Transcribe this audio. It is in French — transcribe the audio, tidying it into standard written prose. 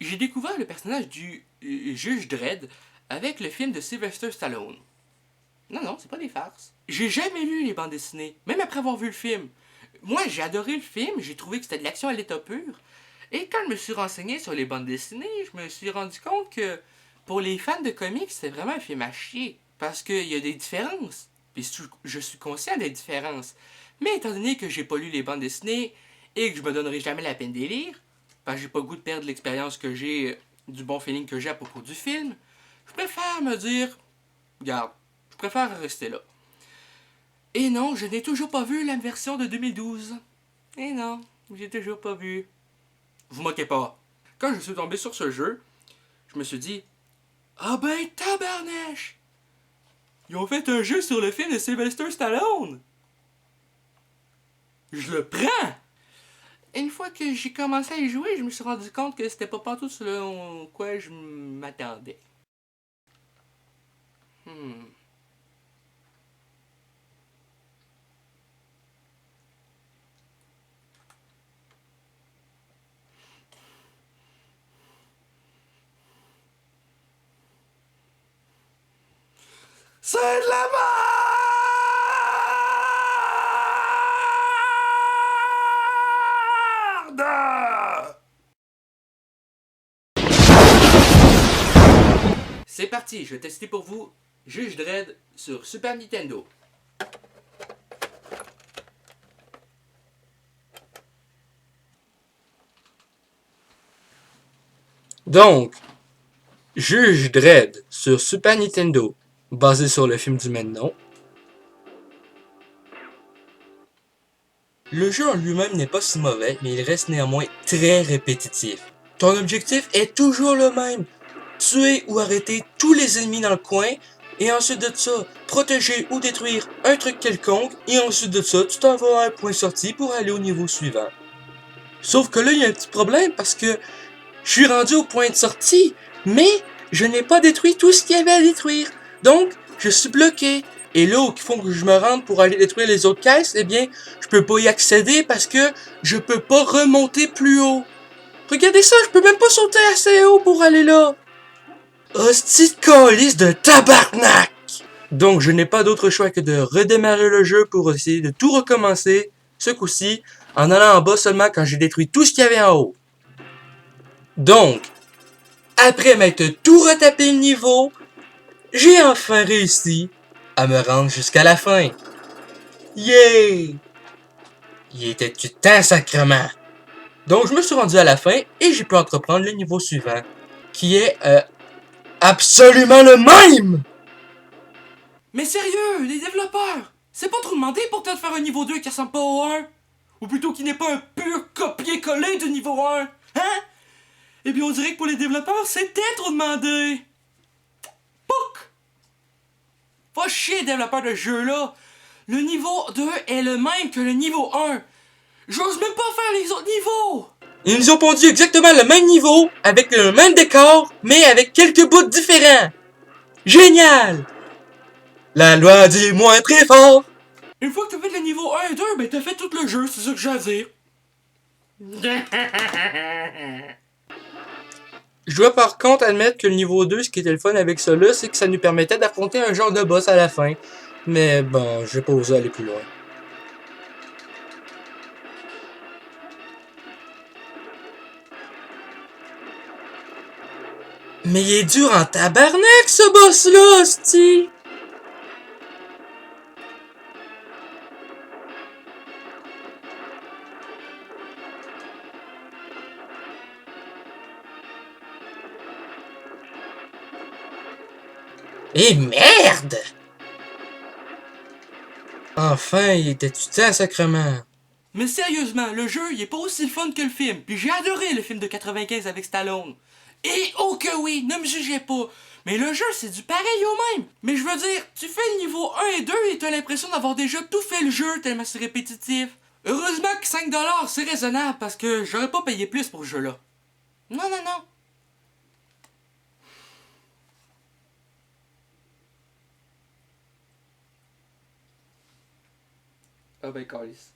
J'ai découvert le personnage du juge Dredd avec le film de Sylvester Stallone. Non, non, c'est pas des farces. J'ai jamais lu les bandes dessinées, même après avoir vu le film. Moi, j'ai adoré le film, j'ai trouvé que c'était de l'action à l'état pur. Et quand je me suis renseigné sur les bandes dessinées, je me suis rendu compte que pour les fans de comics, c'était vraiment un film à chier. Parce qu'il y a des différences. Puis je suis conscient des différences. Mais étant donné que j'ai pas lu les bandes dessinées et que je me donnerai jamais la peine de les lire, parce que j'ai pas le goût de perdre l'expérience que j'ai, du bon feeling que j'ai à propos du film, je préfère me dire, regarde, je préfère rester là. Et non, je n'ai toujours pas vu la version de 2012. Et non, j'ai toujours pas vu. Vous moquez pas. Quand je suis tombé sur ce jeu, je me suis dit, ah ben tabarnache! Ils ont fait un jeu sur le film de Sylvester Stallone! Je le prends! Et une fois que j'ai commencé à y jouer, je me suis rendu compte que c'était pas partout ce quoi je m'attendais. Hmm. C'est de la merde! C'est parti, je vais tester pour vous Juge Dredd sur Super Nintendo. Donc, Juge Dredd sur Super Nintendo, basé sur le film du même nom. Le jeu en lui-même n'est pas si mauvais, mais il reste néanmoins très répétitif. Ton objectif est toujours le même, tuer ou arrêter tous les ennemis dans le coin, et ensuite de ça, protéger ou détruire un truc quelconque, et ensuite de ça, tu t'en vas à un point sorti pour aller au niveau suivant. Sauf que là, il y a un petit problème parce que je suis rendu au point de sortie, mais je n'ai pas détruit tout ce qu'il y avait à détruire. Donc, je suis bloqué. Et là où il faut que je me rende pour aller détruire les autres caisses, eh bien, je peux pas y accéder parce que je peux pas remonter plus haut. Regardez ça, je peux même pas sauter assez haut pour aller là. Hostie de calice de tabarnak! Donc, je n'ai pas d'autre choix que de redémarrer le jeu pour essayer de tout recommencer, ce coup-ci, en allant en bas seulement quand j'ai détruit tout ce qu'il y avait en haut. Donc, après m'être tout retapé le niveau, j'ai enfin réussi à me rendre jusqu'à la fin. Yeah! Il était du temps sacrement. Donc je me suis rendu à la fin et j'ai pu entreprendre le niveau suivant, qui est absolument le même! Mais sérieux, les développeurs, c'est pas trop demandé pour toi de faire un niveau 2 qui ressemble pas au 1? Ou plutôt qui n'est pas un pur copier-coller du niveau 1? Hein? Eh bien on dirait que pour les développeurs, c'était trop demandé! Pouc! Va chier, développeur de jeu là! Le niveau 2 est le même que le niveau 1. J'ose même pas faire les autres niveaux! Ils nous ont pondu exactement le même niveau, avec le même décor, mais avec quelques bouts différents. Génial! La loi dit moins très fort. Une fois que t'as fait le niveau 1 et 2, ben t'as fait tout le jeu, c'est ça que j'ai à dire. Je dois par contre admettre que le niveau 2, ce qui était le fun avec ça là, c'est que ça nous permettait d'affronter un genre de boss à la fin. Mais bon, je vais pas oser aller plus loin. Mais il est dur en tabarnak, ce boss-là, hostie! Eh merde! Enfin, il était du temps sacrement. Mais sérieusement, le jeu, il est pas aussi le fun que le film. Puis j'ai adoré le film de 95 avec Stallone. Et oh que oui, ne me jugez pas. Mais le jeu, c'est du pareil au même. Mais je veux dire, tu fais le niveau 1 et 2 et t'as l'impression d'avoir déjà tout fait le jeu tellement c'est répétitif. Heureusement que 5$ c'est raisonnable parce que j'aurais pas payé plus pour ce jeu-là. Non, non, non. Ah ben, calice.